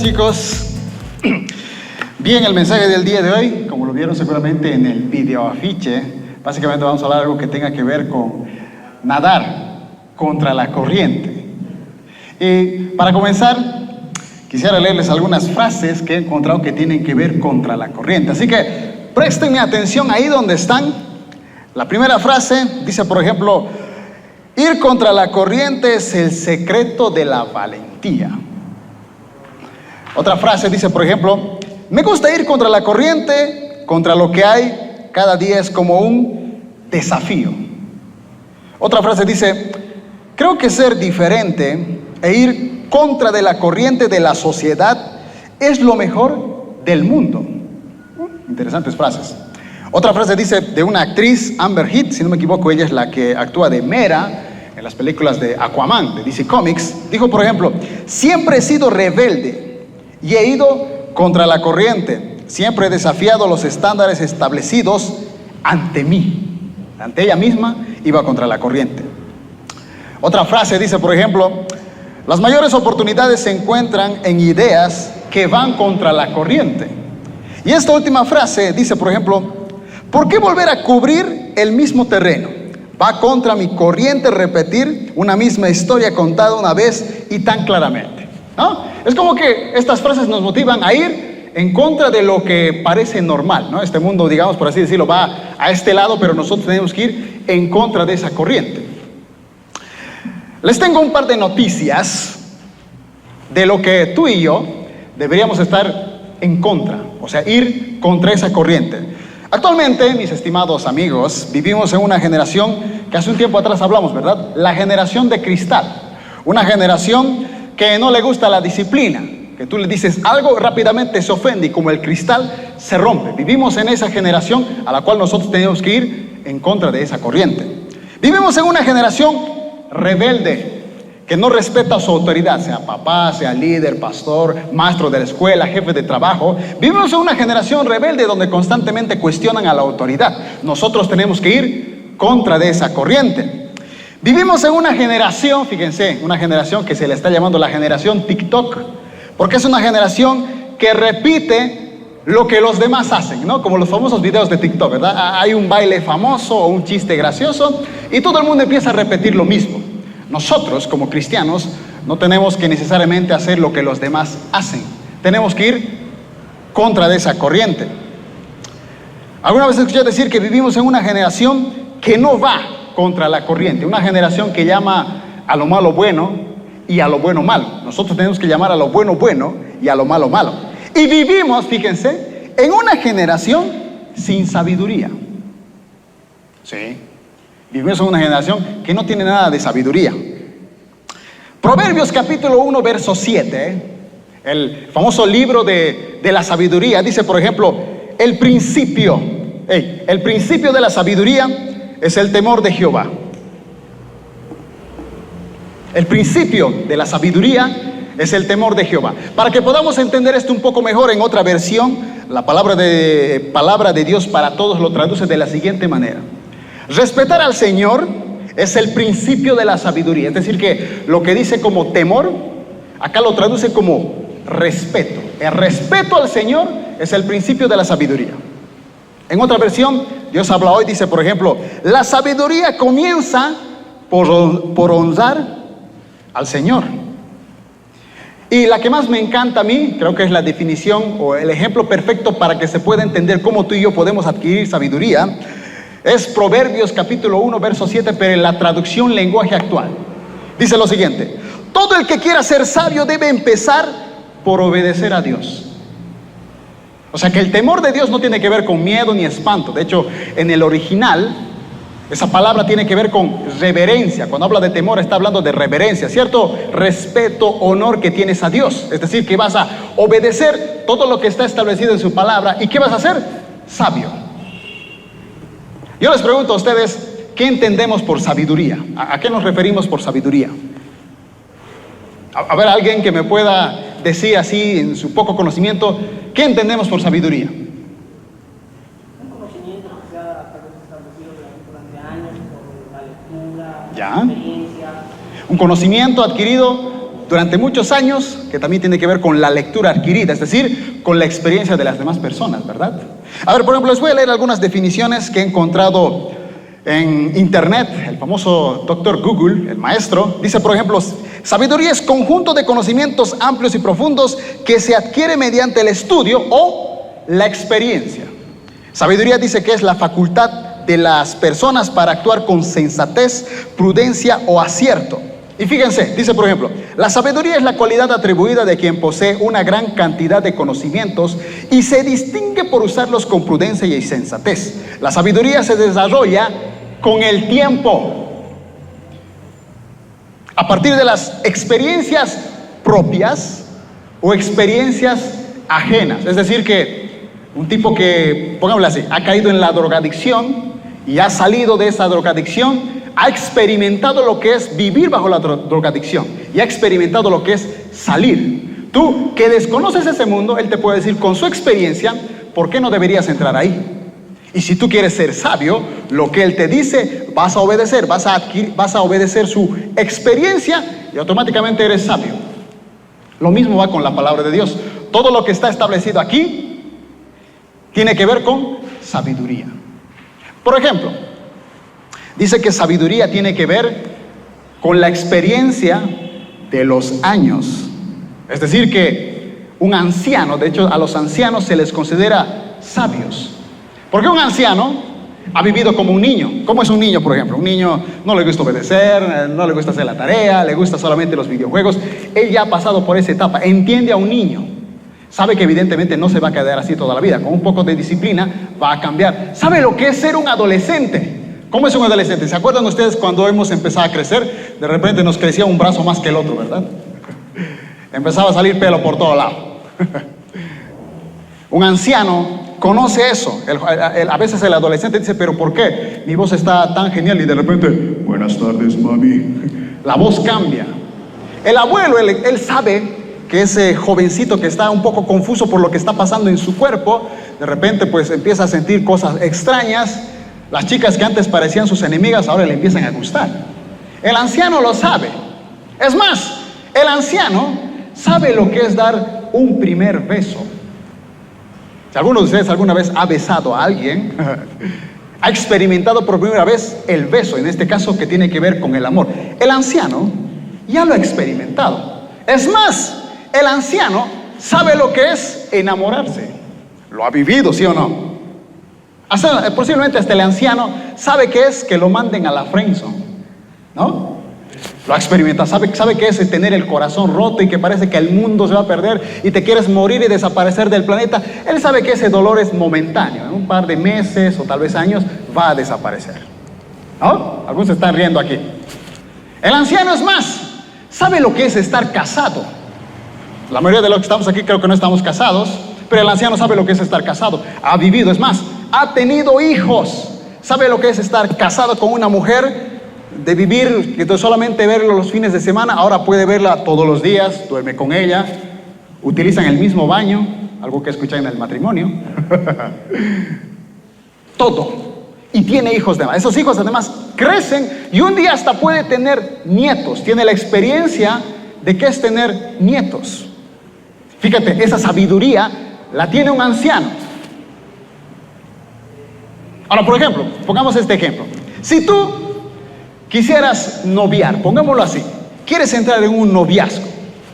chicos? Bien, el mensaje del día de hoy, como lo vieron seguramente en el video afiche, básicamente vamos a hablar de algo que tenga que ver con nadar contra la corriente. Y para comenzar, quisiera leerles algunas frases que he encontrado que tienen que ver contra la corriente. Así que presten atención ahí donde están. La primera frase dice, por ejemplo, ir contra la corriente es el secreto de la valentía. Otra frase dice, por ejemplo, me gusta ir contra la corriente, contra lo que hay, cada día es como un desafío. Otra frase dice, creo que ser diferente e ir contra de la corriente de la sociedad es lo mejor del mundo. Interesantes frases. Otra frase dice de una actriz, Amber Heard, si no me equivoco, ella es la que actúa de Mera en las películas de Aquaman, de DC Comics. Dijo, por ejemplo, siempre he sido rebelde y he ido contra la corriente. Siempre he desafiado los estándares establecidos ante mí. Ante ella misma iba contra la corriente. Otra frase dice, por ejemplo, las mayores oportunidades se encuentran en ideas que van contra la corriente. Y esta última frase dice, por ejemplo, ¿por qué volver a cubrir el mismo terreno? Va contra mi corriente repetir una misma historia contada una vez y tan claramente, ¿no? Es como que estas frases nos motivan a ir en contra de lo que parece normal, ¿no? Este mundo, digamos, por así decirlo, va a este lado, pero nosotros tenemos que ir en contra de esa corriente. Les tengo un par de noticias de lo que tú y yo deberíamos estar en contra, o sea, ir contra esa corriente. Actualmente, mis estimados amigos, vivimos en una generación que hace un tiempo atrás hablamos, ¿verdad? La generación de cristal, una generación que no le gusta la disciplina, que tú le dices algo, rápidamente se ofende y como el cristal se rompe. Vivimos en esa generación a la cual nosotros tenemos que ir en contra de esa corriente. Vivimos en una generación rebelde, que no respeta a su autoridad, sea papá, sea líder, pastor, maestro de la escuela, jefe de trabajo. Vivimos en una generación rebelde donde constantemente cuestionan a la autoridad. Nosotros tenemos que ir contra de esa corriente. Vivimos en una generación, fíjense, una generación que se le está llamando la generación TikTok, porque es una generación que repite lo que los demás hacen, ¿no? Como los famosos videos de TikTok, ¿verdad? Hay un baile famoso o un chiste gracioso y todo el mundo empieza a repetir lo mismo. Nosotros, como cristianos, no tenemos que necesariamente hacer lo que los demás hacen. Tenemos que ir contra de esa corriente. ¿Alguna vez escuché decir que vivimos en una generación que no va contra la corriente? Una generación que llama a lo malo bueno y a lo bueno malo. Nosotros tenemos que llamar a lo bueno bueno y a lo malo malo. Y vivimos, fíjense, en una generación sin sabiduría. Sí. Vivimos en una generación que no tiene nada de sabiduría. Proverbios capítulo 1, verso 7, el famoso libro de la sabiduría, dice, por ejemplo, el principio de la sabiduría es el temor de Jehová. El principio de la sabiduría es el temor de Jehová. Para que podamos entender esto un poco mejor, en otra versión, la palabra de Dios para todos lo traduce de la siguiente manera. Respetar al Señor es el principio de la sabiduría. Es decir, que lo que dice como temor, acá lo traduce como respeto. El respeto al Señor es el principio de la sabiduría. En otra versión, Dios habla hoy, dice, por ejemplo, la sabiduría comienza por honrar al Señor. Y la que más me encanta a mí, creo que es la definición o el ejemplo perfecto para que se pueda entender cómo tú y yo podemos adquirir sabiduría, es Proverbios capítulo 1, verso 7, pero en la traducción lenguaje actual. Dice lo siguiente: todo el que quiera ser sabio debe empezar por obedecer a Dios. O sea que el temor de Dios no tiene que ver con miedo ni espanto. De hecho, en el original, esa palabra tiene que ver con reverencia. Cuando habla de temor está hablando de reverencia, cierto respeto, honor que tienes a Dios. Es decir, que vas a obedecer todo lo que está establecido en su palabra. ¿Y qué vas a hacer? Sabio. Yo les pregunto a ustedes, ¿qué entendemos por sabiduría? ¿A qué nos referimos por sabiduría? A ver, alguien que me pueda decir así, en su poco conocimiento, ¿qué entendemos por sabiduría? Un conocimiento que se ha establecido durante años por la lectura, ¿Ya? la experiencia. Un conocimiento adquirido durante muchos años, que también tiene que ver con la lectura adquirida, es decir, con la experiencia de las demás personas, ¿verdad? A ver, por ejemplo, les voy a leer algunas definiciones que he encontrado en internet. El famoso doctor Google, el maestro, dice, por ejemplo, sabiduría es conjunto de conocimientos amplios y profundos que se adquiere mediante el estudio o la experiencia. Sabiduría dice que es la facultad de las personas para actuar con sensatez, prudencia o acierto. Y fíjense, dice por ejemplo, la sabiduría es la cualidad atribuida de quien posee una gran cantidad de conocimientos y se distingue por usarlos con prudencia y sensatez. La sabiduría se desarrolla con el tiempo, a partir de las experiencias propias o experiencias ajenas. Es decir que un tipo que, pongámoslo así, ha caído en la drogadicción y ha salido de esa drogadicción, ha experimentado lo que es vivir bajo la drogadicción y ha experimentado lo que es salir. Tú que desconoces ese mundo, él te puede decir con su experiencia por qué no deberías entrar ahí. Y si tú quieres ser sabio, lo que él te dice vas a obedecer, vas a obedecer su experiencia y automáticamente eres sabio. Lo mismo va con la palabra de Dios. Todo lo que está establecido aquí tiene que ver con sabiduría. Por ejemplo, dice que sabiduría tiene que ver con la experiencia de los años. Es decir que un anciano, de hecho a los ancianos se les considera sabios. Porque un anciano ha vivido como un niño. ¿Cómo es un niño, por ejemplo? Un niño no le gusta obedecer, no le gusta hacer la tarea, le gusta solamente los videojuegos. Él ya ha pasado por esa etapa, entiende a un niño. Sabe que evidentemente no se va a quedar así toda la vida. Con un poco de disciplina va a cambiar. ¿Sabe lo que es ser un adolescente? ¿Cómo es un adolescente? ¿Se acuerdan ustedes cuando hemos empezado a crecer? De repente nos crecía un brazo más que el otro, ¿verdad? Empezaba a salir pelo por todo lado. Un anciano conoce eso. A veces el adolescente dice, ¿pero por qué? Mi voz está tan genial y de repente, buenas tardes, mami. La voz cambia. El abuelo, él sabe que ese jovencito que está un poco confuso por lo que está pasando en su cuerpo, de repente pues empieza a sentir cosas extrañas. Las chicas que antes parecían sus enemigas ahora le empiezan a gustar. El anciano lo sabe. Es más, el anciano sabe lo que es dar un primer beso. Si alguno de ustedes alguna vez ha besado a alguien, ha experimentado por primera vez el beso, en este caso que tiene que ver con el amor. El anciano ya lo ha experimentado. Es más, el anciano sabe lo que es enamorarse. Lo ha vivido, ¿sí o no? Posiblemente hasta el anciano sabe que es que lo manden a la friendzone, ¿no? Lo ha experimentado, sabe que es tener el corazón roto y que parece que el mundo se va a perder y te quieres morir y desaparecer del planeta. Él sabe que ese dolor es momentáneo, en un par de meses o tal vez años va a desaparecer, ¿no? Algunos se están riendo aquí. El anciano es más, sabe lo que es estar casado. La mayoría de los que estamos aquí creo que no estamos casados, pero el anciano sabe lo que es estar casado. Ha vivido, es más, ha tenido hijos. Sabe lo que es estar casado con una mujer, de vivir, que solamente verlo los fines de semana, ahora puede verla todos los días, duerme con ella, utilizan el mismo baño, algo que escuchan en el matrimonio. Todo. Y tiene hijos además. Esos hijos además crecen y un día hasta puede tener nietos. Tiene la experiencia de qué es tener nietos. Fíjate, esa sabiduría la tiene un anciano. Ahora, por ejemplo, pongamos este ejemplo. Si tú quisieras noviar, pongámoslo así, quieres entrar en un noviazgo,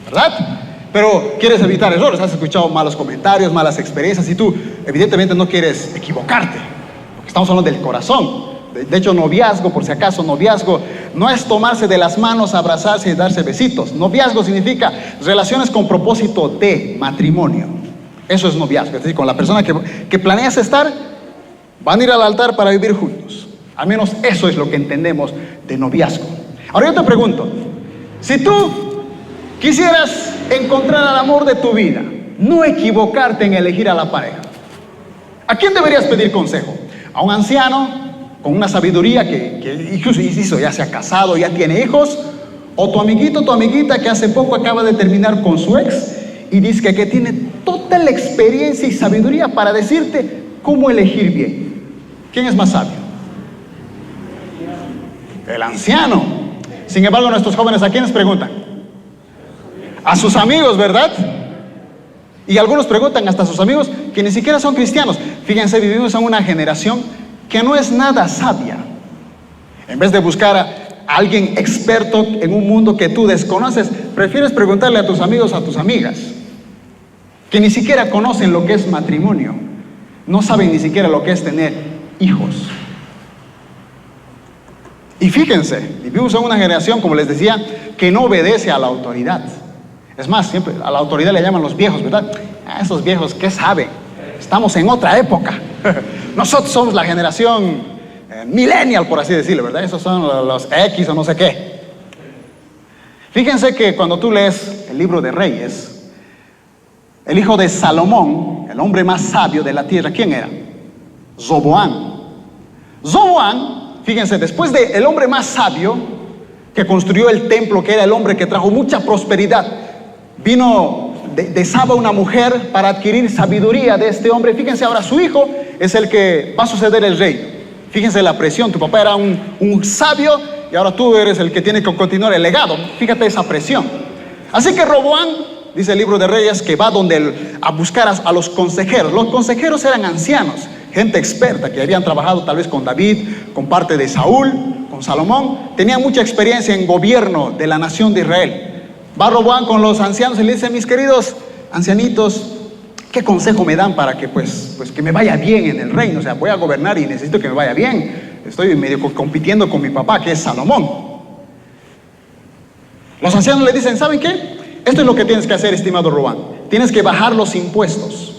¿verdad? Pero quieres evitar errores, has escuchado malos comentarios, malas experiencias y tú evidentemente no quieres equivocarte, porque estamos hablando del corazón. De hecho, noviazgo, por si acaso, noviazgo no es tomarse de las manos, abrazarse y darse besitos. Noviazgo significa relaciones con propósito de matrimonio. Eso es noviazgo, es decir, con la persona que planeas estar, van a ir al altar para vivir juntos. Al menos eso es lo que entendemos de noviazgo. Ahora yo te pregunto, si tú quisieras encontrar al amor de tu vida, no equivocarte en elegir a la pareja, ¿a quién deberías pedir consejo? ¿A un anciano con una sabiduría que incluso ya se ha casado, ya tiene hijos? ¿O tu amiguito, tu amiguita que hace poco acaba de terminar con su ex y dice que tiene toda la experiencia y sabiduría para decirte cómo elegir bien? ¿Quién es más sabio? El anciano. Sin embargo, nuestros jóvenes, ¿a quiénes preguntan? a sus amigos, ¿verdad? Y algunos preguntan hasta a sus amigos que ni siquiera son cristianos. Fíjense, vivimos en una generación que no es nada sabia. En vez de buscar a alguien experto en un mundo que tú desconoces, prefieres preguntarle a tus amigos, a tus amigas, que ni siquiera conocen lo que es matrimonio, no saben ni siquiera lo que es tener hijos. Y fíjense, vivimos en una generación, como les decía, que no obedece a la autoridad. Es más, siempre a la autoridad le llaman los viejos, ¿verdad? Esos viejos, ¿qué saben? Estamos en otra época. Nosotros somos la generación millennial, por así decirlo, ¿verdad? Esos son los X o no sé qué. Fíjense que cuando tú lees el libro de Reyes, el hijo de Salomón, el hombre más sabio de la tierra, ¿quién era? Roboam. Roboam, fíjense, después del hombre más sabio que construyó el templo, que era el hombre que trajo mucha prosperidad, vino de Saba una mujer para adquirir sabiduría de este hombre. Fíjense, ahora su hijo es el que va a suceder el rey. Fíjense la presión, tu papá era un sabio y ahora tú eres el que tiene que continuar el legado. Fíjate esa presión. Así que Roboam, dice el libro de Reyes, que va a buscar a los consejeros. Los consejeros eran ancianos, gente experta que habían trabajado tal vez con David, con parte de Saúl, con Salomón. Tenían mucha experiencia en gobierno de la nación de Israel. Va Roboam con los ancianos y le dice: mis queridos ancianitos, ¿qué consejo me dan para que pues que me vaya bien en el reino? O sea, voy a gobernar y necesito que me vaya bien. Estoy medio compitiendo con mi papá, que es Salomón. Los ancianos le dicen: ¿saben qué? Esto es lo que tienes que hacer, estimado Roboam. Tienes que bajar los impuestos.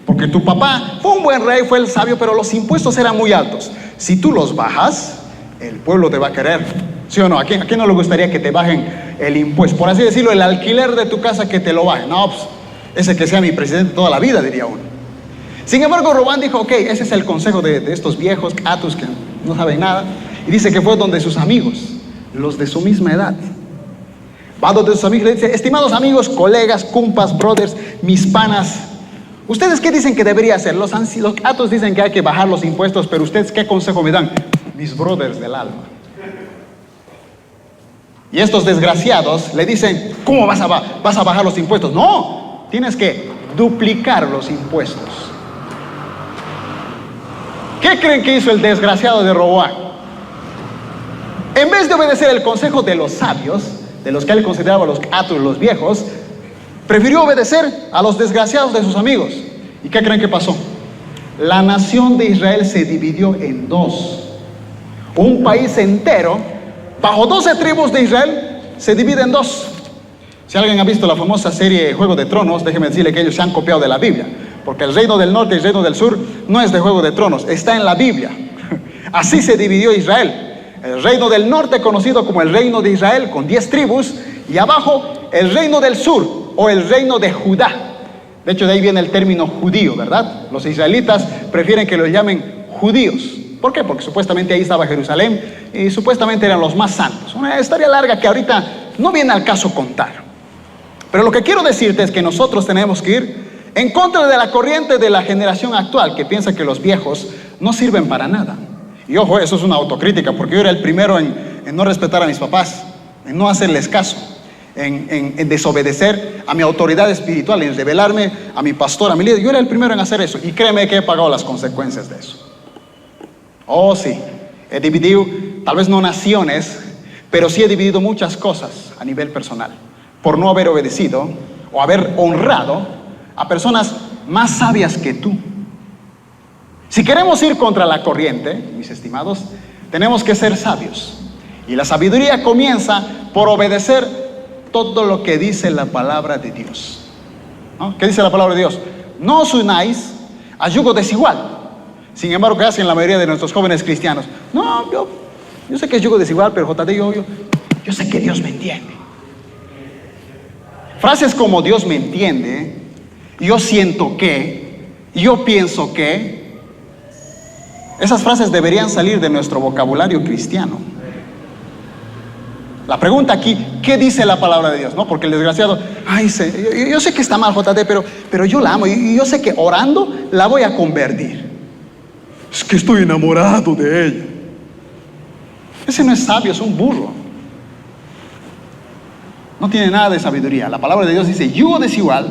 Porque tu papá fue un buen rey, fue el sabio, pero los impuestos eran muy altos. Si tú los bajas, el pueblo te va a querer. ¿Sí o no? ¿A quién no le gustaría que te bajen el impuesto? Por así decirlo, el alquiler de tu casa, que te lo bajen. No, pues, ese que sea mi presidente toda la vida, diría uno. Sin embargo, Roboam dijo: ok, ese es el consejo de estos viejos atus que no saben nada. Y dice que fue donde sus amigos, los de su misma edad. Va donde sus amigos y le dice: estimados amigos, colegas, compas, brothers, mis panas, ¿ustedes qué dicen que debería hacer? Los atus dicen que hay que bajar los impuestos, pero ¿ustedes qué consejo me dan? Mis brothers del alma. Y estos desgraciados le dicen: ¿cómo vas a bajar los impuestos? No, tienes que duplicar los impuestos. ¿Qué creen que hizo el desgraciado de Roboam? En vez de obedecer el consejo de los sabios, de los que él consideraba los atus, los viejos, prefirió obedecer a los desgraciados de sus amigos. ¿Y qué creen que pasó? La nación de Israel se dividió en dos. Un país entero, bajo 12 tribus de Israel, se divide en dos. Si alguien ha visto la famosa serie Juego de Tronos, déjeme decirle que ellos se han copiado de la Biblia, porque el reino del norte y el reino del sur no es de Juego de Tronos, está en la Biblia. Así se dividió Israel. El reino del norte, conocido como el reino de Israel, con 10 tribus, y abajo el reino del sur, o el reino de Judá. De hecho, de ahí viene el término judío, ¿verdad? Los israelitas prefieren que los llamen judíos. ¿Por qué? Porque supuestamente ahí estaba Jerusalén y supuestamente eran los más santos. Una historia larga que ahorita no viene al caso contar. Pero lo que quiero decirte es que nosotros tenemos que ir en contra de la corriente de la generación actual, que piensa que los viejos no sirven para nada. Y ojo, eso es una autocrítica, porque yo era el primero en no respetar a mis papás, en no hacerles caso, en desobedecer a mi autoridad espiritual, en rebelarme a mi pastor, a mi líder. Yo era el primero en hacer eso, y créeme que he pagado las consecuencias de eso. Oh sí, he dividido, tal vez no naciones, pero sí he dividido muchas cosas a nivel personal, por no haber obedecido o haber honrado a personas más sabias que tú. Si queremos ir contra la corriente, mis estimados, tenemos que ser sabios. Y la sabiduría comienza por obedecer todo lo que dice la palabra de Dios. ¿No? ¿Qué dice la palabra de Dios? No os unáis a yugo desigual. Sin embargo, ¿qué hacen la mayoría de nuestros jóvenes cristianos? No, yo sé que es yugo desigual, pero JD, yo sé que Dios me entiende. Frases como Dios me entiende, yo siento que, yo pienso que, esas frases deberían salir de nuestro vocabulario cristiano. La pregunta aquí, ¿qué dice la palabra de Dios? ¿No? Porque el desgraciado, yo sé que está mal, JD, pero yo la amo y yo sé que orando la voy a convertir. Es que estoy enamorado de ella. Ese no es sabio, es un burro. No tiene nada de sabiduría. La palabra de Dios dice, yugo desigual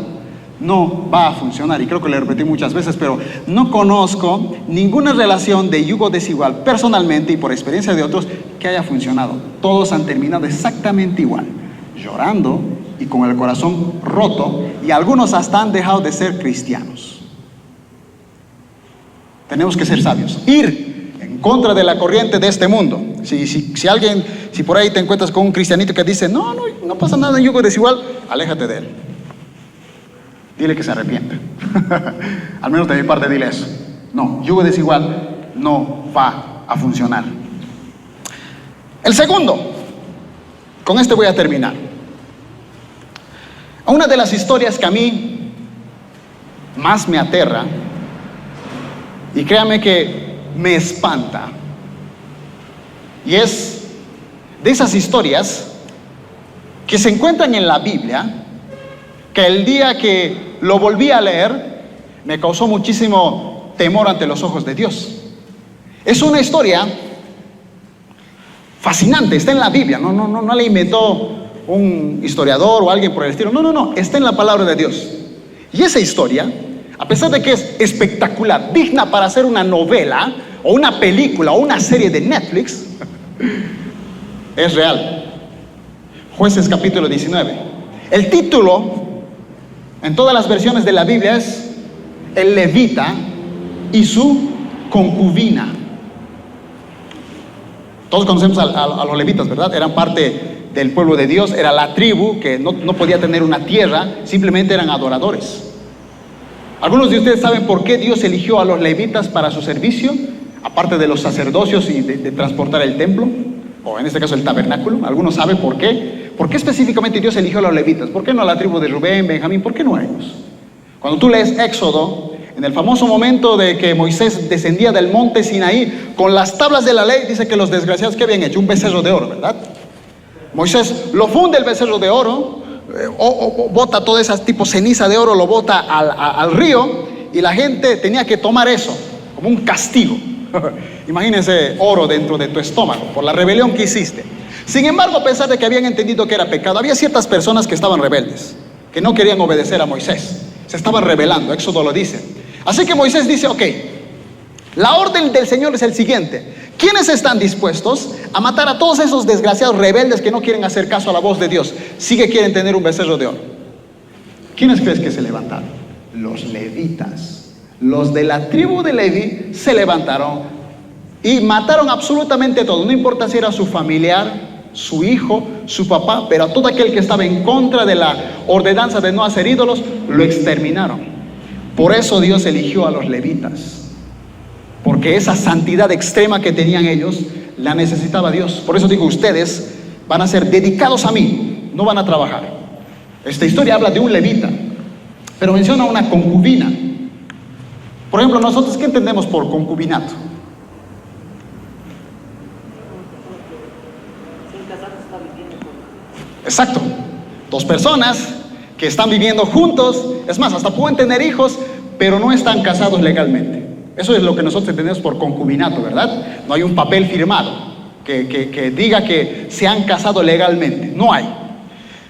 no va a funcionar. Y creo que lo repetí muchas veces, pero no conozco ninguna relación de yugo desigual personalmente y por experiencia de otros que haya funcionado. Todos han terminado exactamente igual, llorando y con el corazón roto, y algunos hasta han dejado de ser cristianos. Tenemos que ser sabios, ir en contra de la corriente de este mundo. Si por ahí te encuentras con un cristianito que dice, no pasa nada en yugo desigual, aléjate de él. Dile que se arrepienta. Al menos de mi parte dile eso. No, yugo desigual no va a funcionar. El segundo, con este voy a terminar. Una de las historias que a mí más me aterra, y créame que me espanta, y es de esas historias que se encuentran en la Biblia, que el día que lo volví a leer me causó muchísimo temor ante los ojos de Dios. Es una historia fascinante, está en la Biblia, no la inventó un historiador o alguien por el estilo, no, está en la palabra de Dios. Y esa historia, a pesar de que es espectacular, digna para hacer una novela o una película o una serie de Netflix, es real. Jueces capítulo 19. El título en todas las versiones de la Biblia es El levita y su concubina. Todos conocemos a los levitas, ¿verdad? Eran parte del pueblo de Dios, era la tribu que no podía tener una tierra, simplemente eran adoradores. Algunos de ustedes saben por qué Dios eligió a los levitas para su servicio, aparte de los sacerdocios y de transportar el templo, o en este caso el tabernáculo. ¿Algunos saben por qué? ¿Por qué específicamente Dios eligió a los levitas? ¿Por qué no a la tribu de Rubén, Benjamín? ¿Por qué no a ellos? Cuando tú lees Éxodo, en el famoso momento de que Moisés descendía del monte Sinaí con las tablas de la ley, dice que los desgraciados, ¿qué habían hecho? Un becerro de oro, ¿verdad? Moisés lo funde el becerro de oro, o bota toda esa tipo ceniza de oro, lo bota al río, y la gente tenía que tomar eso como un castigo. Imagínense oro dentro de tu estómago por la rebelión que hiciste. Sin embargo, a pesar de que habían entendido que era pecado, había ciertas personas que estaban rebeldes, que no querían obedecer a Moisés, se estaban rebelando. Éxodo lo dice. Así que Moisés dice, ok, la orden del Señor es el siguiente: ¿quiénes están dispuestos a matar a todos esos desgraciados rebeldes que no quieren hacer caso a la voz de Dios? Sí que quieren tener un becerro de oro. ¿Quiénes crees que se levantaron? Los levitas. Los de la tribu de Leví se levantaron y mataron absolutamente todo. No importa si era su familiar, su hijo, su papá, pero a todo aquel que estaba en contra de la ordenanza de no hacer ídolos, lo exterminaron. Por eso Dios eligió a los levitas, porque esa santidad extrema que tenían ellos la necesitaba Dios. Por eso digo, ustedes van a ser dedicados a mí, no van a trabajar. Esta historia habla de un levita, pero menciona una concubina. Por ejemplo, nosotros, ¿qué entendemos por concubinato? Exacto, dos personas que están viviendo juntos, es más, hasta pueden tener hijos, pero no están casados legalmente. Eso es lo que nosotros entendemos por concubinato, ¿verdad? No hay un papel firmado que diga que se han casado legalmente, no hay.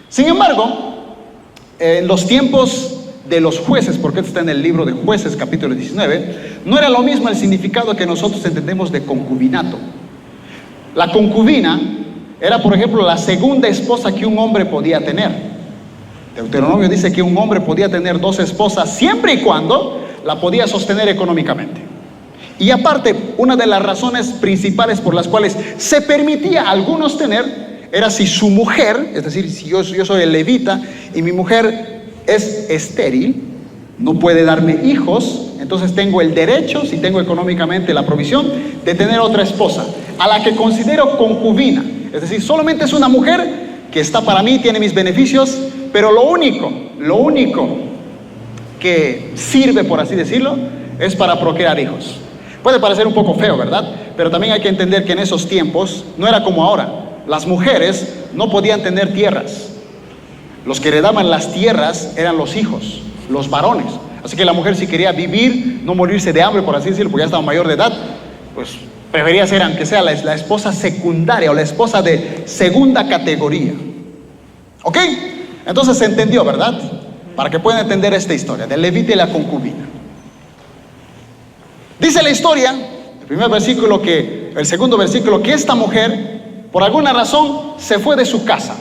Sin embargo, en los tiempos de los jueces, porque esto está en el libro de Jueces capítulo 19, no era lo mismo el significado que nosotros entendemos de concubinato. La concubina era, por ejemplo, la segunda esposa que un hombre podía tener. Deuteronomio dice que un hombre podía tener 2 esposas siempre y cuando la podía sostener económicamente. Y aparte, una de las razones principales por las cuales se permitía a algunos tener era si su mujer, es decir, si yo soy el levita y mi mujer es estéril, no puede darme hijos, entonces tengo el derecho, si tengo económicamente la provisión, de tener otra esposa, a la que considero concubina. Es decir, solamente es una mujer que está para mí, tiene mis beneficios, pero lo único que sirve, por así decirlo, es para procrear hijos. Puede parecer un poco feo, ¿verdad? Pero también hay que entender que en esos tiempos no era como ahora. Las mujeres no podían tener tierras. Los que heredaban las tierras eran los hijos, los varones. Así que la mujer, si quería vivir, no morirse de hambre, por así decirlo, porque ya estaba mayor de edad, pues prefería ser, aunque sea la esposa secundaria o la esposa de segunda categoría. ¿Ok? Entonces se entendió, ¿verdad? Para que puedan entender esta historia del levita y la concubina. Dice la historia, el segundo versículo, que esta mujer, por alguna razón, se fue de su casa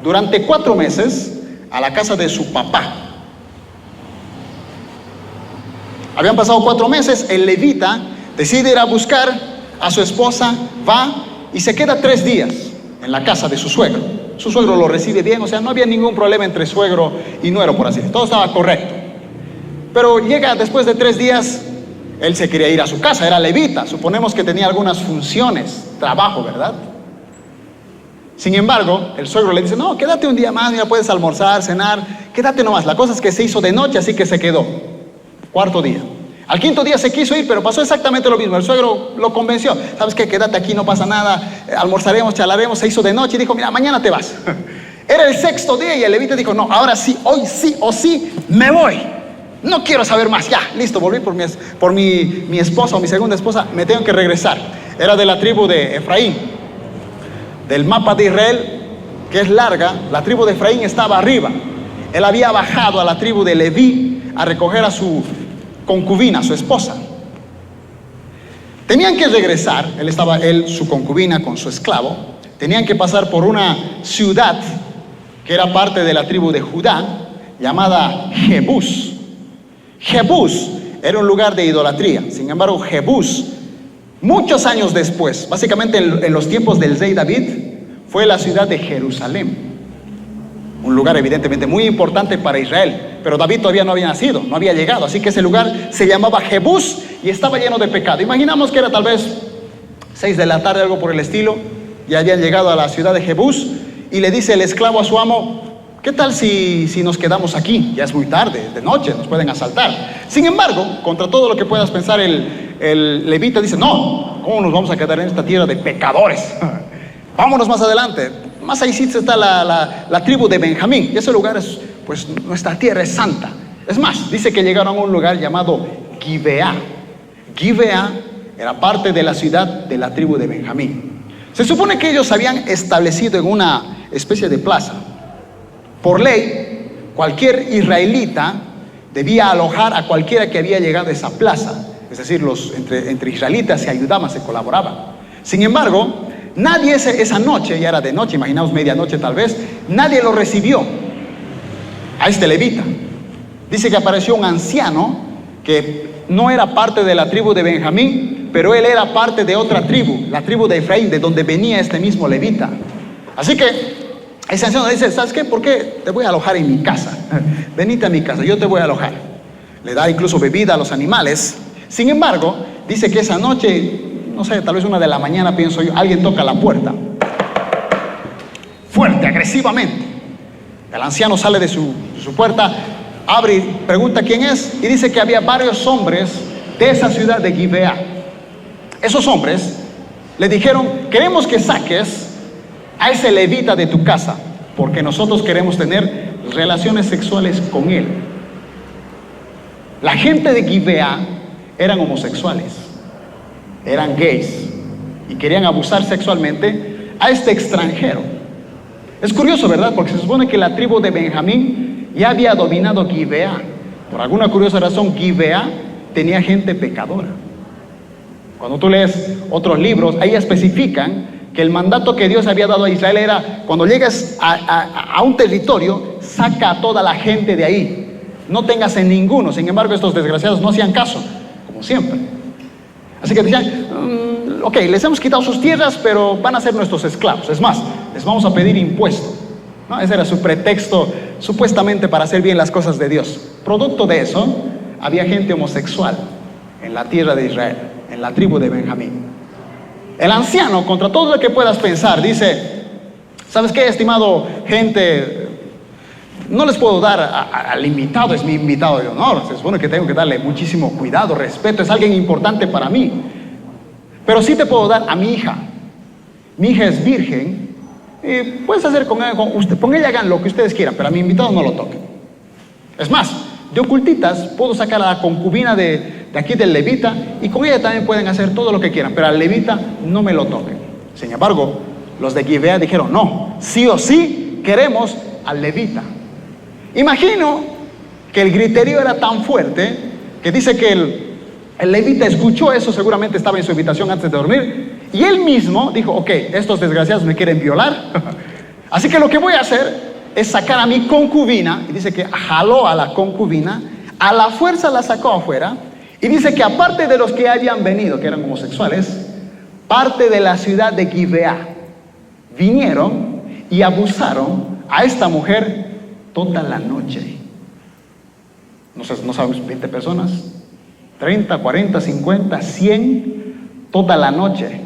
durante 4 meses a la casa de su papá. Habían pasado 4 meses, el levita decide ir a buscar a su esposa, va y se queda 3 días en la casa de su suegro. Su suegro lo recibe bien, o sea, no había ningún problema entre suegro y nuero, por así decirlo, todo estaba correcto. Pero llega después de 3 días, él se quería ir a su casa, era levita, suponemos que tenía algunas funciones, trabajo, ¿verdad? Sin embargo, el suegro le dice, no, quédate un día más, ya puedes almorzar, cenar, quédate nomás. La cosa es que se hizo de noche, así que se quedó. 4º día. Al 5º día se quiso ir, pero pasó exactamente lo mismo. El suegro lo convenció. ¿Sabes qué? Quédate aquí, no pasa nada, almorzaremos, charlaremos. Se hizo de noche y dijo, mira, mañana te vas. Era el 6º día y el levita dijo, no, ahora sí, hoy sí o sí, me voy. No quiero saber más, ya, listo, volví por mi esposa o mi segunda esposa, me tengo que regresar. Era de la tribu de Efraín. Del mapa de Israel, que es larga, la tribu de Efraín estaba arriba. Él había bajado a la tribu de Leví a recoger a su concubina, su esposa. Tenían que regresar, su concubina con su esclavo, tenían que pasar por una ciudad que era parte de la tribu de Judá, llamada Jebús. Jebús era un lugar de idolatría. Sin embargo, Jebús, muchos años después, básicamente en los tiempos del rey David, fue la ciudad de Jerusalén. Un lugar evidentemente muy importante para Israel, pero David todavía no había nacido, no había llegado, así que ese lugar se llamaba Jebús y estaba lleno de pecado. Imaginamos que era tal vez 6 de la tarde, algo por el estilo, y habían llegado a la ciudad de Jebús y le dice el esclavo a su amo, ¿qué tal si nos quedamos aquí? Ya es muy tarde, de noche, nos pueden asaltar. Sin embargo, contra todo lo que puedas pensar, el levita dice, no, ¿cómo nos vamos a quedar en esta tierra de pecadores? Vámonos más adelante. Más ahí sí está la tribu de Benjamín. Y ese lugar es, pues nuestra tierra es santa. Es más, dice que llegaron a un lugar llamado Gibeá. Gibeá era parte de la ciudad de la tribu de Benjamín. Se supone que ellos se habían establecido en una especie de plaza. Por ley, cualquier israelita debía alojar a cualquiera que había llegado a esa plaza. Es decir, entre israelitas se ayudaban, se colaboraban. Sin embargo, nadie esa noche, ya era de noche, imaginaos medianoche tal vez, nadie lo recibió a este levita. Dice que apareció un anciano que no era parte de la tribu de Benjamín, pero él era parte de otra tribu, la tribu de Efraín, de donde venía este mismo levita. Así que ese anciano le dice, ¿sabes qué? ¿Por qué te voy a alojar en mi casa? Venite a mi casa, yo te voy a alojar. Le da incluso bebida a los animales. Sin embargo, dice que esa noche, no sé, tal vez 1 de la mañana, pienso yo, alguien toca la puerta. Fuerte, agresivamente. El anciano sale de su puerta, abre y pregunta quién es, y dice que había varios hombres de esa ciudad de Gibeá. Esos hombres le dijeron, queremos que saques a ese levita de tu casa, porque nosotros queremos tener relaciones sexuales con él. La gente de Gibeá eran homosexuales, eran gays, y querían abusar sexualmente a este extranjero. Es curioso, ¿verdad? Porque se supone que la tribu de Benjamín ya había dominado Gibeá. Por alguna curiosa razón, Gibeá tenía gente pecadora. Cuando tú lees otros libros, ahí especifican que el mandato que Dios había dado a Israel era, cuando llegues a un territorio, saca a toda la gente de ahí, no tengas en ninguno. Sin embargo, estos desgraciados no hacían caso, como siempre. Así que decían, ok, les hemos quitado sus tierras, pero van a ser nuestros esclavos. Es más, les vamos a pedir impuesto, ¿no? Ese era su pretexto, supuestamente para hacer bien las cosas de Dios. Producto de eso, había gente homosexual en la tierra de Israel, en la tribu de Benjamín. El anciano, contra todo lo que puedas pensar, dice, ¿sabes qué, estimado gente? No les puedo dar al invitado, es mi invitado de honor. Se supone que tengo que darle muchísimo cuidado, respeto, es alguien importante para mí. Pero sí te puedo dar a mi hija. Mi hija es virgen, y puedes hacer con ella hagan lo que ustedes quieran, pero a mi invitado no lo toquen. Es más, de ocultitas puedo sacar a la concubina de aquí del levita, y con ella también pueden hacer todo lo que quieran, pero al levita no me lo toquen. Sin embargo, los de Gibeá dijeron, no, sí o sí queremos al levita. Imagino que el griterío era tan fuerte que dice que el levita escuchó eso, seguramente estaba en su habitación antes de dormir, y él mismo dijo, ok, estos desgraciados me quieren violar, así que lo que voy a hacer es sacar a mi concubina, y dice que jaló a la concubina, a la fuerza la sacó afuera, y dice que aparte de los que habían venido, que eran homosexuales, parte de la ciudad de Gibeá vinieron y abusaron a esta mujer toda la noche. No sé, no sabemos, 20 personas, 30, 40, 50, 100, toda la noche.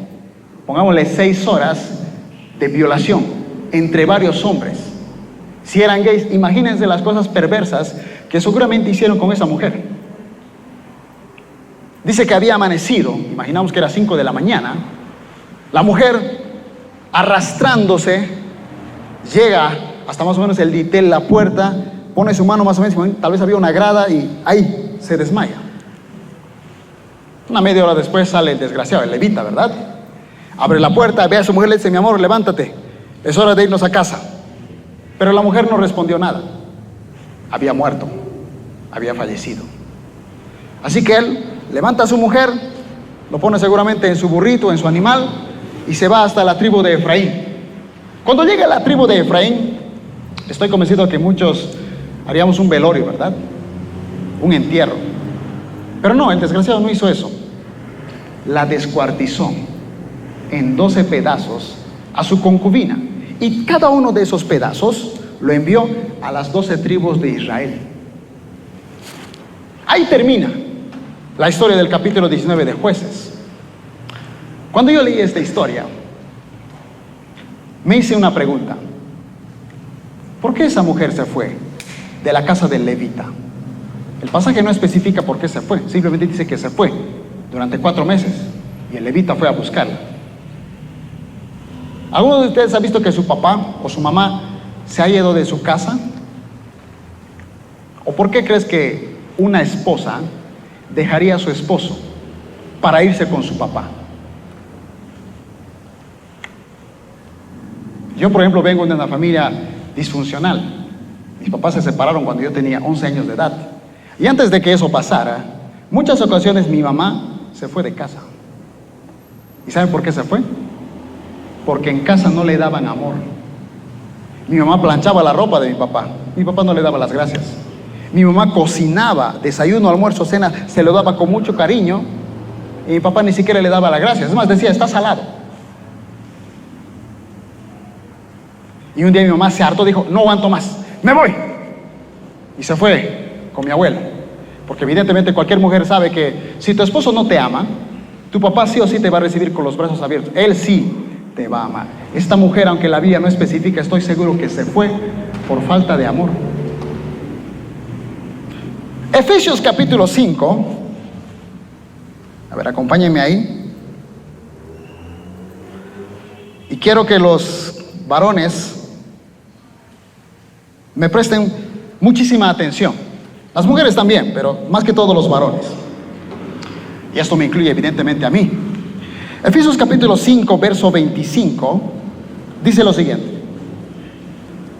Pongámosle 6 horas de violación entre varios hombres. Si eran gays, imagínense las cosas perversas que seguramente hicieron con esa mujer. Dice que había amanecido, imaginamos que era 5 de la mañana, la mujer arrastrándose, llega hasta más o menos el dintel, la puerta, pone su mano más o menos, tal vez había una grada y ahí se desmaya. Una media hora después sale el desgraciado, el levita, ¿verdad? Abre la puerta, ve a su mujer, le dice, mi amor, levántate, es hora de irnos a casa. Pero la mujer no respondió nada, había muerto, había fallecido. Así que él levanta a su mujer, lo pone seguramente en su burrito, en su animal, y se va hasta la tribu de Efraín. Cuando llega a la tribu de Efraín, estoy convencido que muchos haríamos un velorio, ¿verdad? Un entierro. Pero no, el desgraciado no hizo eso. La descuartizó en 12 pedazos a su concubina. Y cada uno de esos pedazos lo envió a las 12 tribus de Israel. Ahí termina la historia del capítulo 19 de Jueces. Cuando yo leí esta historia, me hice una pregunta. ¿Por qué esa mujer se fue de la casa del levita? El pasaje no especifica por qué se fue, simplemente dice que se fue durante 4 meses y el levita fue a buscarla. ¿Alguno de ustedes ha visto que su papá o su mamá se ha ido de su casa? ¿O por qué crees que una esposa dejaría a su esposo para irse con su papá? Yo, por ejemplo, vengo de una familia disfuncional. Mis papás se separaron cuando yo tenía 11 años de edad. Y antes de que eso pasara, muchas ocasiones mi mamá se fue de casa. ¿Y saben por qué se fue? Porque en casa no le daban amor. Mi mamá planchaba la ropa de mi papá no le daba las gracias. Mi mamá cocinaba, desayuno, almuerzo, cena, se lo daba con mucho cariño, y mi papá ni siquiera le daba las gracias. Es más, decía, está salado. Y un día mi mamá se hartó, dijo, no aguanto más, me voy. Y se fue con mi abuela. Porque evidentemente cualquier mujer sabe que si tu esposo no te ama, tu papá sí o sí te va a recibir con los brazos abiertos. Él sí te va a amar. Esta mujer, aunque la Biblia no especifica, estoy seguro que se fue por falta de amor. Efesios capítulo 5. A ver, acompáñenme ahí. Y quiero que los varones me presten muchísima atención. Las mujeres también, pero más que todos los varones. Y esto me incluye evidentemente a mí. Efesios capítulo 5, verso 25, dice lo siguiente.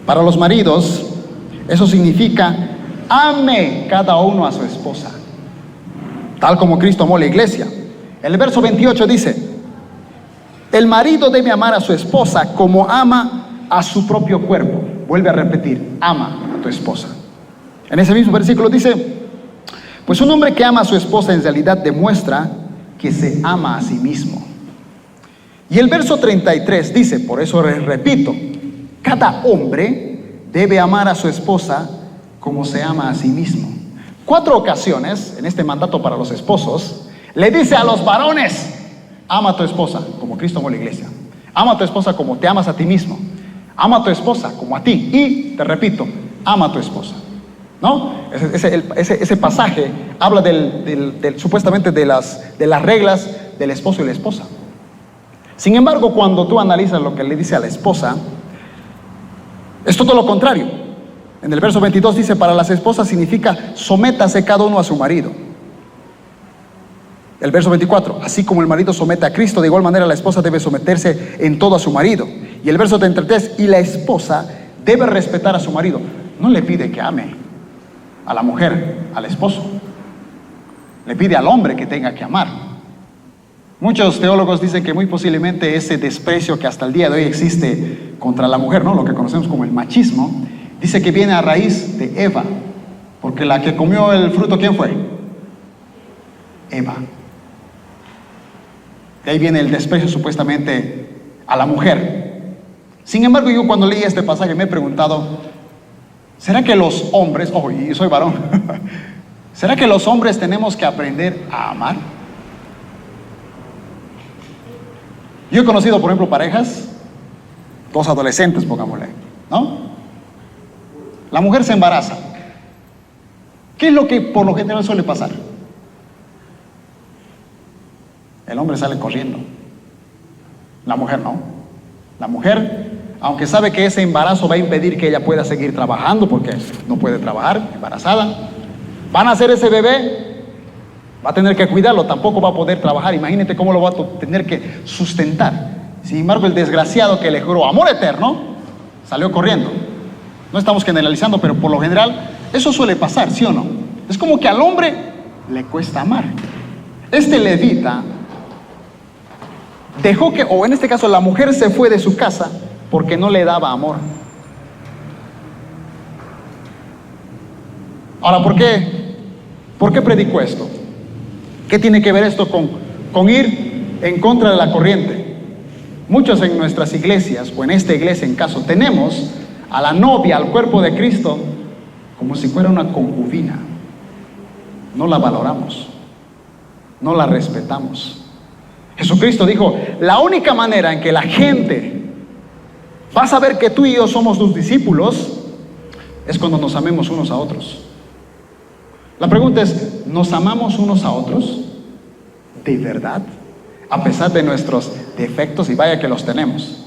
Para los maridos, eso significa, ame cada uno a su esposa, tal como Cristo amó la iglesia. El verso 28 dice, el marido debe amar a su esposa como ama a su propio cuerpo. Vuelve a repetir, ama a tu esposa. En ese mismo versículo dice, pues un hombre que ama a su esposa en realidad demuestra que se ama a sí mismo. Y el verso 33 dice, por eso repito, cada hombre debe amar a su esposa como se ama a sí mismo. 4 ocasiones en este mandato para los esposos le dice a los varones, ama a tu esposa como Cristo amó la iglesia, ama a tu esposa como te amas a ti mismo, ama a tu esposa como a ti, y te repito, ama a tu esposa. ¿No? Ese pasaje habla supuestamente de las reglas del esposo y la esposa. Sin embargo, cuando tú analizas lo que le dice a la esposa, es todo lo contrario. En el verso 22 dice, para las esposas significa, sométase cada uno a su marido. El verso 24, así como el marido somete a Cristo, de igual manera la esposa debe someterse en todo a su marido. Y el verso 33, y la esposa debe respetar a su marido. No le pide que ame a la mujer, al esposo. Le pide al hombre que tenga que amar. Muchos teólogos dicen que muy posiblemente ese desprecio que hasta el día de hoy existe contra la mujer, ¿no?, lo que conocemos como el machismo, dice que viene a raíz de Eva, porque la que comió el fruto, ¿quién fue? Eva. De ahí viene el desprecio supuestamente a la mujer. Sin embargo, yo cuando leí este pasaje me he preguntado, ¿será que los hombres, ojo, y soy varón, ¿será que los hombres tenemos que aprender a amar? Yo he conocido, por ejemplo, parejas, dos adolescentes, pongámosle, ¿no? La mujer se embaraza. ¿Qué es lo que por lo general suele pasar? El hombre sale corriendo. La mujer no. La mujer, aunque sabe que ese embarazo va a impedir que ella pueda seguir trabajando, porque no puede trabajar, embarazada, van a hacer ese bebé, va a tener que cuidarlo, tampoco va a poder trabajar. Imagínate cómo lo va a tener que sustentar. Sin embargo, el desgraciado que le juró amor eterno, salió corriendo. No estamos generalizando, pero por lo general, eso suele pasar, ¿sí o no? Es como que al hombre le cuesta amar. Este levita dejó que, o en este caso la mujer se fue de su casa porque no le daba amor. Ahora, ¿por qué predico esto? ¿Qué tiene que ver esto con ir en contra de la corriente? Muchos en nuestras iglesias, o en esta iglesia en caso, tenemos a la novia, al cuerpo de Cristo, como si fuera una concubina. No la valoramos, no la respetamos. Jesucristo dijo, la única manera en que la gente va a saber que tú y yo somos tus discípulos es cuando nos amemos unos a otros. La pregunta es, ¿nos amamos unos a otros? ¿De verdad? A pesar de nuestros defectos, y vaya que los tenemos.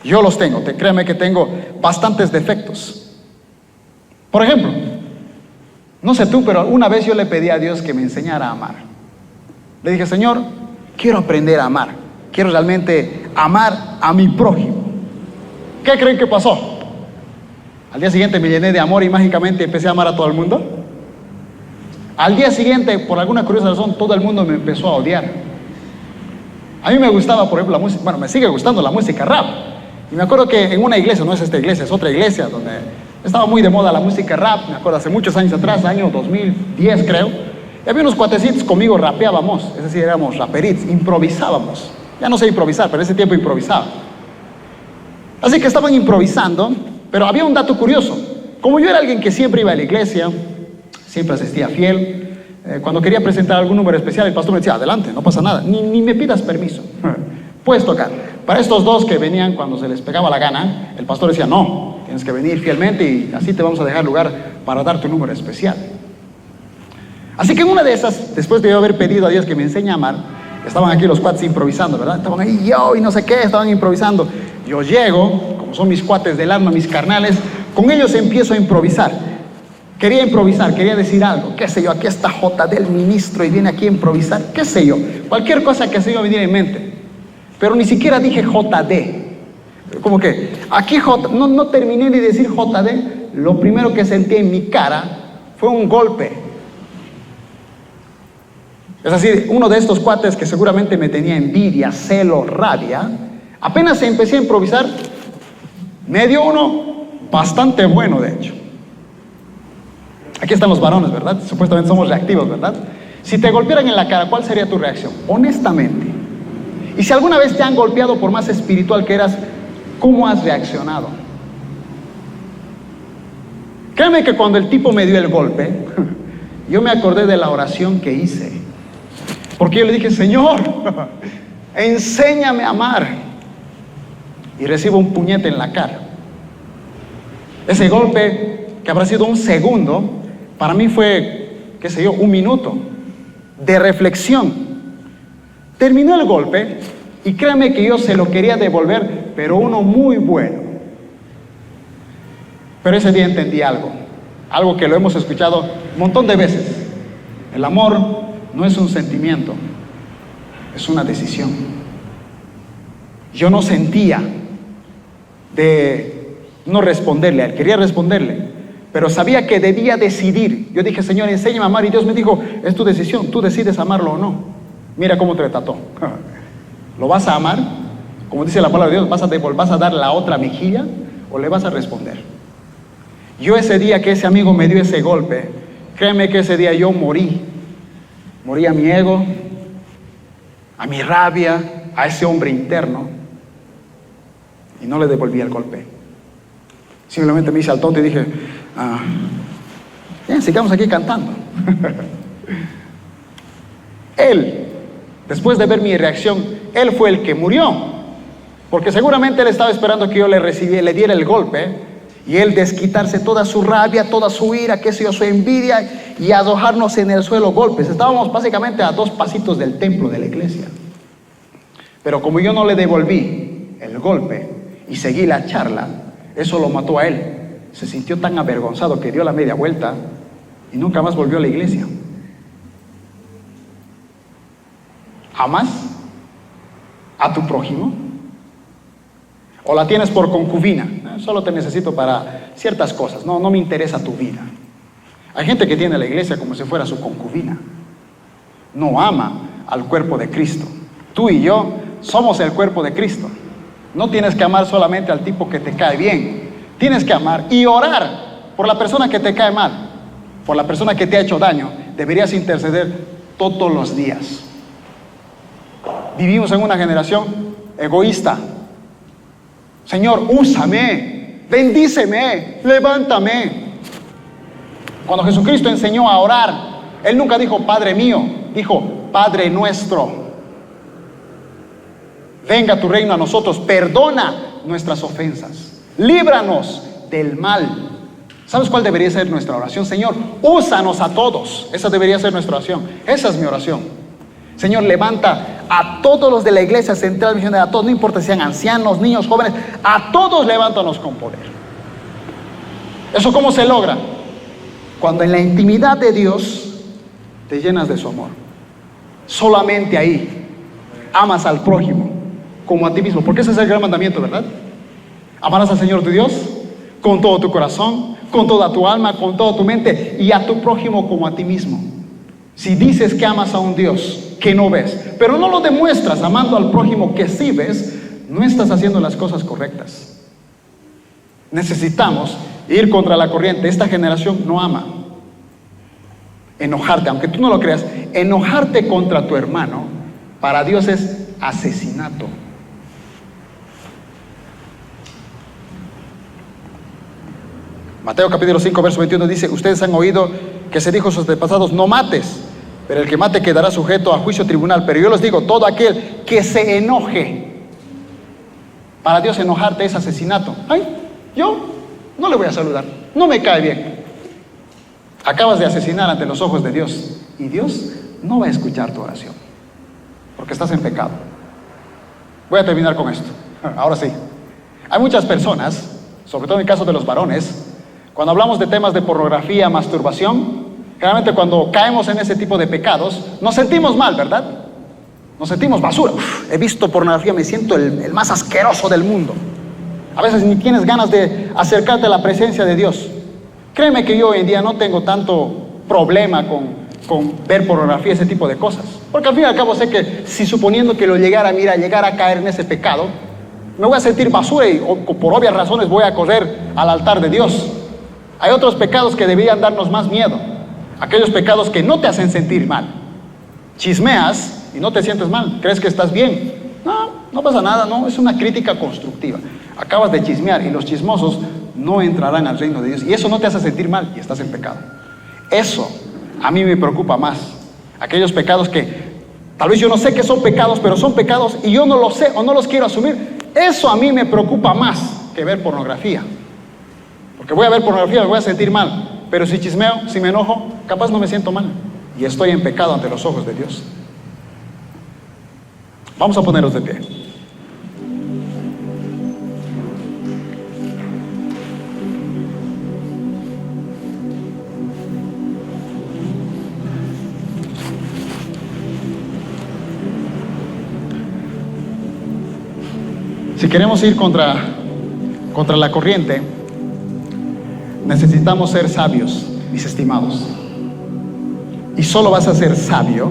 Yo los tengo, créeme que tengo bastantes defectos. Por ejemplo, no sé tú, pero una vez yo le pedí a Dios que me enseñara a amar. Le dije, Señor, quiero aprender a amar. Quiero realmente amar a mi prójimo. ¿Qué creen que pasó? Al día siguiente me llené de amor y mágicamente empecé a amar a todo el mundo. Al día siguiente, por alguna curiosa razón, todo el mundo me empezó a odiar. A mí me gustaba, por ejemplo, la música, bueno, me sigue gustando la música rap. Y me acuerdo que en una iglesia, no es esta iglesia, es otra iglesia, donde estaba muy de moda la música rap, me acuerdo, hace muchos años atrás, año 2010 creo, y había unos cuatecitos conmigo, rapeábamos, es decir, éramos raperitos, improvisábamos. Ya no sé improvisar, pero en ese tiempo improvisaba. Así que estaban improvisando, pero había un dato curioso. Como yo era alguien que siempre iba a la iglesia, siempre asistía fiel, cuando quería presentar algún número especial, el pastor me decía, adelante, no pasa nada, ni me pidas permiso, puedes tocar. Para estos dos que venían cuando se les pegaba la gana, el pastor decía, no, tienes que venir fielmente y así te vamos a dejar lugar para dar tu número especial. Así que en una de esas, después de yo haber pedido a Dios que me enseñe a amar, estaban aquí los cuates improvisando, ¿verdad? Estaban ahí yo y no sé qué, estaban improvisando. Yo llego, como son mis cuates del alma, mis carnales, con ellos empiezo a improvisar. Quería improvisar, quería decir algo, qué sé yo, aquí está J del ministro y viene aquí a improvisar, qué sé yo, cualquier cosa que se iba a venir en mente. Pero ni siquiera dije JD. Como que aquí no terminé de decir JD, lo primero que sentí en mi cara fue un golpe. Es decir, uno de estos cuates que seguramente me tenía envidia, celo, rabia, apenas empecé a improvisar, me dio uno bastante bueno, de hecho. Aquí están los varones, ¿verdad? Supuestamente somos reactivos, ¿verdad? Si te golpearan en la cara, ¿cuál sería tu reacción? Honestamente. Y si alguna vez te han golpeado, por más espiritual que eras, ¿cómo has reaccionado? Créeme que cuando el tipo me dio el golpe, yo me acordé de la oración que hice. Porque yo le dije, Señor, enséñame a amar. Y recibo un puñete en la cara. Ese golpe, que habrá sido un segundo, para mí fue, qué sé yo, un minuto de reflexión. Terminó el golpe y créame que yo se lo quería devolver, pero uno muy bueno. Pero ese día entendí algo que lo hemos escuchado un montón de veces. El amor no es un sentimiento, es una decisión. Yo no sentía no responderle a él. Quería responderle, pero sabía que debía decidir. Yo dije, Señor, enséñame a amar. Y Dios me dijo, es tu decisión, tú decides amarlo o no. Mira cómo te trató. ¿Lo vas a amar? Como dice la palabra de Dios, ¿vas a dar la otra mejilla o le vas a responder? Yo ese día que ese amigo me dio ese golpe, créeme que ese día yo morí a mi ego, a mi rabia, a ese hombre interno, y no le devolví el golpe. Simplemente me hice al tonto y dije, bien, sigamos aquí cantando. Él, después de ver mi reacción, él fue el que murió, porque seguramente él estaba esperando que yo le diera el golpe, y él desquitarse toda su rabia, toda su ira, qué sé yo, su envidia, y arrojarnos en el suelo golpes. Estábamos básicamente a 2 pasitos del templo de la iglesia. Pero como yo no le devolví el golpe y seguí la charla, eso lo mató a él. Se sintió tan avergonzado que dio la media vuelta y nunca más volvió a la iglesia. ¿Amas a tu prójimo? ¿O la tienes por concubina? Solo te necesito para ciertas cosas, no me interesa tu vida. Hay gente que tiene la iglesia como si fuera su concubina. No ama al cuerpo de Cristo. Tú y yo somos el cuerpo de Cristo. No tienes que amar solamente al tipo que te cae bien. Tienes que amar y orar por la persona que te cae mal, por la persona que te ha hecho daño. Deberías interceder todos los días. Vivimos en una generación egoísta. Señor, úsame, bendíceme, levántame. Cuando Jesucristo enseñó a orar, Él nunca dijo Padre mío, dijo Padre nuestro. Venga tu reino a nosotros, perdona nuestras ofensas, líbranos del mal. ¿Sabes cuál debería ser nuestra oración? Señor, úsanos a todos. Esa debería ser nuestra oración. Esa es mi oración. Señor, levanta a todos los de la iglesia central misionera, a todos, no importa si sean ancianos, niños, jóvenes, a todos levántanos con poder. ¿Eso cómo se logra? Cuando en la intimidad de Dios te llenas de su amor. Solamente ahí amas al prójimo como a ti mismo, porque ese es el gran mandamiento, ¿verdad? Amarás al Señor tu Dios con todo tu corazón, con toda tu alma, con toda tu mente, y a tu prójimo como a ti mismo. Si dices que amas a un Dios que no ves, pero no lo demuestras amando al prójimo que sí ves, no estás haciendo las cosas correctas. Necesitamos ir contra la corriente. Esta generación no ama. Enojarte, aunque tú no lo creas, enojarte contra tu hermano, para Dios es asesinato. Mateo capítulo 5, verso 21 dice, ustedes han oído que se dijo a sus antepasados, no mates, pero el que mate quedará sujeto a juicio tribunal. Pero yo les digo, todo aquel que se enoje, para Dios enojarte es asesinato. Ay, yo no le voy a saludar, no me cae bien. Acabas de asesinar ante los ojos de Dios, y Dios no va a escuchar tu oración, porque estás en pecado. Voy a terminar con esto. Ahora sí. Hay muchas personas, sobre todo en el caso de los varones, cuando hablamos de temas de pornografía, masturbación, generalmente cuando caemos en ese tipo de pecados, nos sentimos mal, ¿verdad? Nos sentimos basura. Uf, he visto pornografía, me siento el más asqueroso del mundo. A veces ni tienes ganas de acercarte a la presencia de Dios. Créeme que yo hoy en día no tengo tanto problema con ver pornografía, ese tipo de cosas. Porque al fin y al cabo sé que si suponiendo que lo llegara a mirar, llegara a caer en ese pecado, me voy a sentir basura y por obvias razones voy a correr al altar de Dios. Hay otros pecados que deberían darnos más miedo. Aquellos pecados que no te hacen sentir mal. Chismeas y no te sientes mal. ¿Crees que estás bien? No pasa nada, no, es una crítica constructiva. Acabas de chismear y los chismosos no entrarán al reino de Dios. Y eso no te hace sentir mal y estás en pecado. Eso a mí me preocupa más. Aquellos pecados que tal vez yo no sé que son pecados, pero son pecados y yo no los sé o no los quiero asumir. Eso a mí me preocupa más que ver pornografía. Porque voy a ver pornografía, me voy a sentir mal. Pero si chismeo, si me enojo, capaz no me siento mal. Y estoy en pecado ante los ojos de Dios. Vamos a ponernos de pie. Si queremos ir contra la corriente, Necesitamos ser sabios, mis estimados. Y solo vas a ser sabio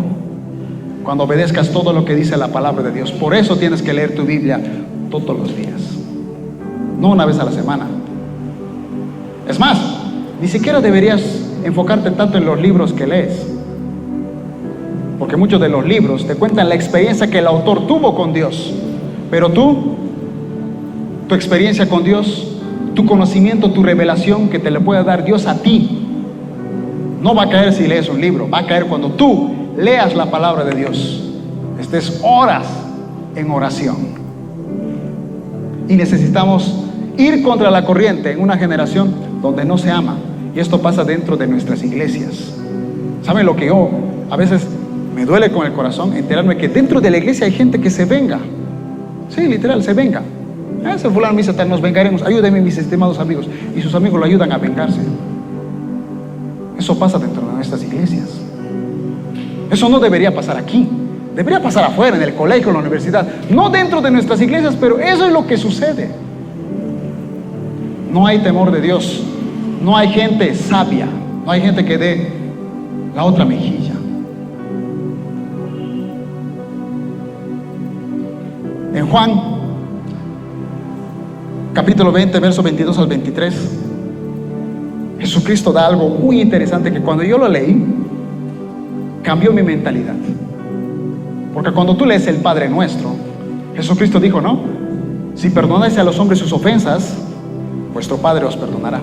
cuando obedezcas todo lo que dice la palabra de Dios. Por eso tienes que leer tu Biblia todos los días, no una vez a la semana. Es más, ni siquiera deberías enfocarte tanto en los libros que lees, porque muchos de los libros te cuentan la experiencia que el autor tuvo con Dios. Pero tu experiencia con Dios, tu conocimiento, tu revelación que te le puede dar Dios a ti, no va a caer si lees un libro. Va a caer cuando tú leas la palabra de Dios, estés horas en oración. Y necesitamos ir contra la corriente en una generación donde no se ama. Y esto pasa dentro de nuestras iglesias. ¿Saben lo que yo a veces me duele con el corazón? Enterarme que dentro de la iglesia hay gente que se venga. Sí, literal, se venga. Ese fulano me dice, nos vengaremos. Ayúdenme, mis estimados amigos. Y sus amigos lo ayudan a vengarse. Eso pasa dentro de nuestras iglesias. Eso no debería pasar aquí. Debería pasar afuera, en el colegio, en la universidad. No dentro de nuestras iglesias, pero eso es lo que sucede. No hay temor de Dios. No hay gente sabia. No hay gente que dé la otra mejilla. En Juan, capítulo 20, versos 22 al 23, Jesucristo da algo muy interesante que cuando yo lo leí, cambió mi mentalidad. Porque cuando tú lees el Padre Nuestro, Jesucristo dijo, ¿no? Si perdonáis a los hombres sus ofensas, vuestro Padre os perdonará.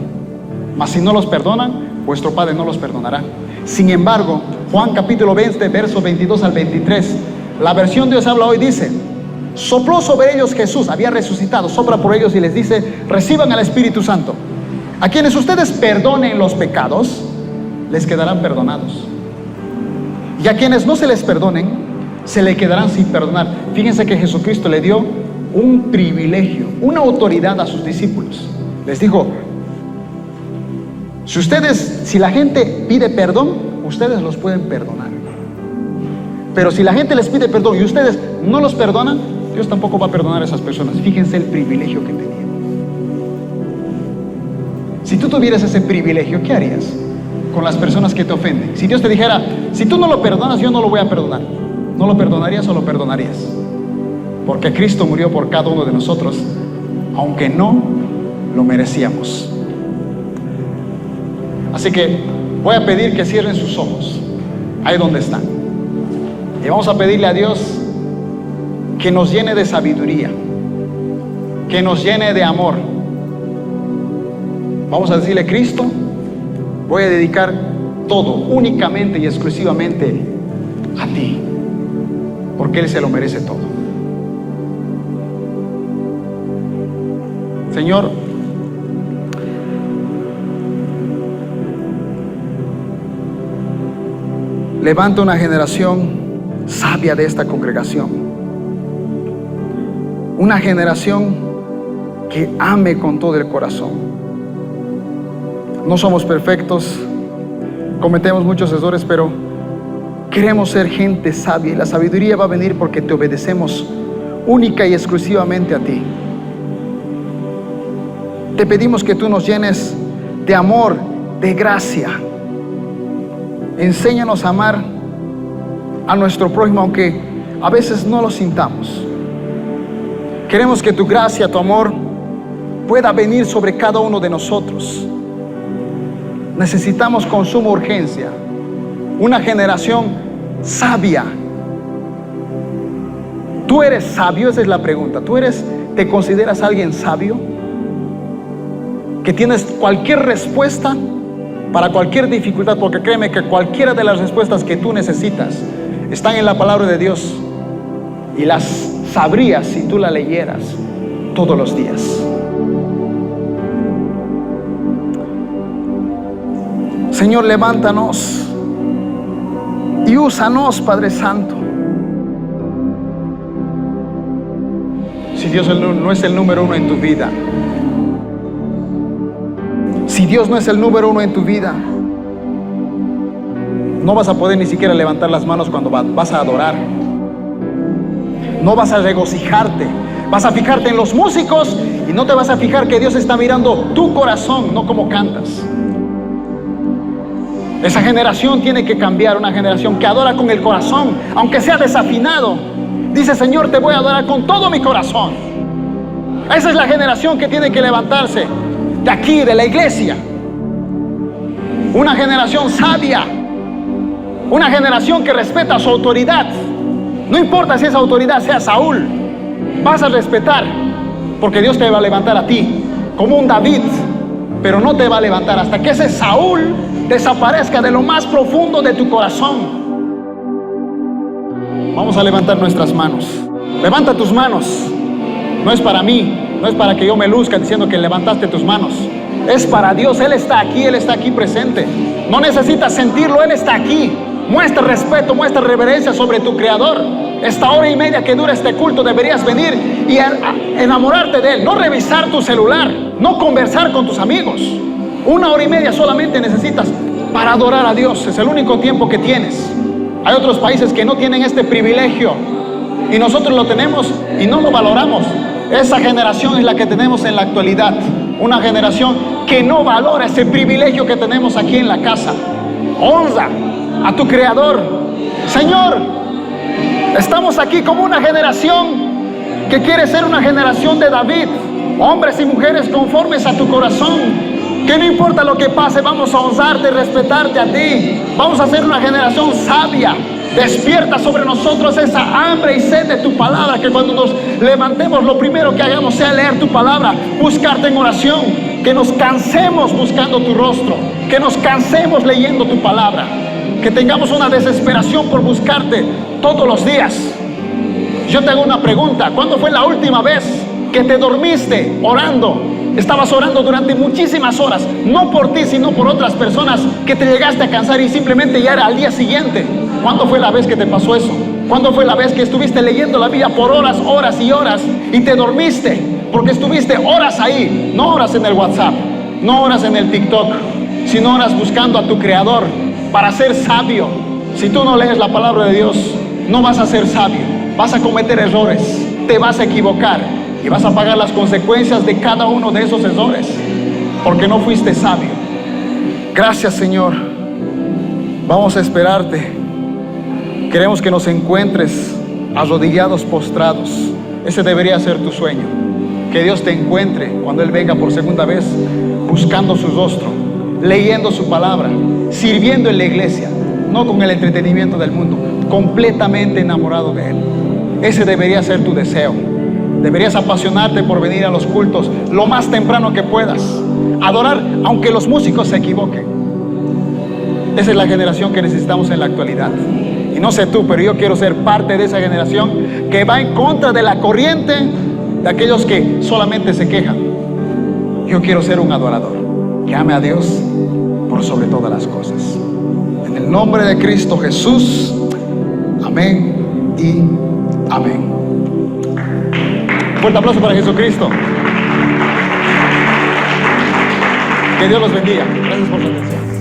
Mas si no los perdonan, vuestro Padre no los perdonará. Sin embargo, Juan capítulo 20, versos 22 al 23, la versión Dios habla hoy dice, sopló sobre ellos Jesús, había resucitado, sopla por ellos y les dice, reciban al Espíritu Santo. A quienes ustedes perdonen los pecados, les quedarán perdonados. Y a quienes no se les perdonen, se le quedarán sin perdonar. Fíjense que Jesucristo le dio un privilegio, una autoridad a sus discípulos. Les dijo, si la gente pide perdón, ustedes los pueden perdonar. Pero si la gente les pide perdón y ustedes no los perdonan, Dios tampoco va a perdonar a esas personas. Fíjense el privilegio que tenía. Si tú tuvieras ese privilegio, ¿qué harías con las personas que te ofenden? Si Dios te dijera, si tú no lo perdonas, yo no lo voy a perdonar, ¿no lo perdonarías o lo perdonarías? Porque Cristo murió por cada uno de nosotros, aunque no lo merecíamos. Así que voy a pedir que cierren sus ojos, ahí donde están. Y vamos a pedirle a Dios que nos llene de sabiduría, que nos llene de amor. Vamos a decirle, Cristo, voy a dedicar todo, únicamente y exclusivamente a ti, porque Él se lo merece todo. Señor, levanta una generación sabia de esta congregación, una generación que ame con todo el corazón. No somos perfectos, cometemos muchos errores, pero queremos ser gente sabia, y la sabiduría va a venir porque te obedecemos única y exclusivamente a ti. Te pedimos que tú nos llenes de amor, de gracia. Enséñanos a amar a nuestro prójimo, aunque a veces no lo sintamos. Queremos que tu gracia, tu amor pueda venir sobre cada uno de nosotros. Necesitamos con suma urgencia una generación sabia. ¿Tú eres sabio? Esa es la pregunta. ¿Te consideras alguien sabio? ¿Que tienes cualquier respuesta para cualquier dificultad? Porque créeme que cualquiera de las respuestas que tú necesitas están en la palabra de Dios, y las sabrías si tú la leyeras todos los días. Señor, levántanos y úsanos, Padre Santo. Si Dios no es el número uno en tu vida, si Dios no es el número uno en tu vida, no vas a poder ni siquiera levantar las manos cuando vas a adorar. No vas a regocijarte, Vas a fijarte en los músicos y no te vas a fijar que Dios está mirando tu corazón, no cómo cantas. Esa generación tiene que cambiar, una generación que adora con el corazón, aunque sea desafinado. Dice: Señor, te voy a adorar con todo mi corazón. Esa es la generación que tiene que levantarse de aquí, de la iglesia. Una generación sabia, una generación que respeta su autoridad. No importa si esa autoridad sea Saúl, vas a respetar, porque Dios te va a levantar a ti como un David, pero no te va a levantar hasta que ese Saúl desaparezca de lo más profundo de tu corazón. Vamos a levantar nuestras manos. Levanta tus manos. No es para mí, no es para que yo me luzca diciendo que levantaste tus manos. Es para Dios. Él está aquí presente. No necesitas sentirlo, Él está aquí. Muestra respeto, muestra reverencia sobre tu Creador. Esta hora y media que dura este culto deberías venir y enamorarte de Él. No revisar tu celular, no conversar con tus amigos. 1 hora y media solamente necesitas para adorar a Dios. Es el único tiempo que tienes. Hay otros países que no tienen este privilegio y nosotros lo tenemos y no lo valoramos. Esa generación es la que tenemos en la actualidad. Una generación que no valora ese privilegio que tenemos aquí en la casa. Honra a tu Creador. Señor, estamos aquí como una generación que quiere ser una generación de David. Hombres y mujeres conformes a tu corazón. Que no importa lo que pase, vamos a honrarte, respetarte a ti. Vamos a ser una generación sabia. Despierta sobre nosotros esa hambre y sed de tu palabra, que cuando nos levantemos lo primero que hagamos sea leer tu palabra, buscarte en oración, que nos cansemos buscando tu rostro, que nos cansemos leyendo tu palabra, que tengamos una desesperación por buscarte todos los días. Yo te hago una pregunta: ¿cuándo fue la última vez que te dormiste orando? Estabas orando durante muchísimas horas, no por ti, sino por otras personas, que te llegaste a cansar y simplemente ya era al día siguiente. ¿Cuándo fue la vez que te pasó eso? ¿Cuándo fue la vez que estuviste leyendo la Biblia por horas, horas y horas y te dormiste? Porque estuviste horas ahí, no horas en el WhatsApp, no horas en el TikTok, sino horas buscando a tu Creador para ser sabio. Si tú no lees la palabra de Dios, no vas a ser sabio, vas a cometer errores, te vas a equivocar y vas a pagar las consecuencias de cada uno de esos errores, porque no fuiste sabio. Gracias, Señor. Vamos a esperarte. Queremos que nos encuentres arrodillados, postrados. Ese debería ser tu sueño. Que Dios te encuentre cuando Él venga por segunda vez, buscando su rostro, leyendo su palabra, sirviendo en la iglesia, no con el entretenimiento del mundo, completamente enamorado de Él. Ese debería ser tu deseo. Deberías apasionarte por venir a los cultos lo más temprano que puedas, adorar aunque los músicos se equivoquen. Esa es la generación que necesitamos en la actualidad. Y no sé tú, pero yo quiero ser parte de esa generación que va en contra de la corriente de aquellos que solamente se quejan. Yo quiero ser un adorador que ame a Dios por sobre todas las cosas. En el nombre de Cristo Jesús, amén y amén. Un fuerte aplauso para Jesucristo. Que Dios los bendiga. Gracias por su atención.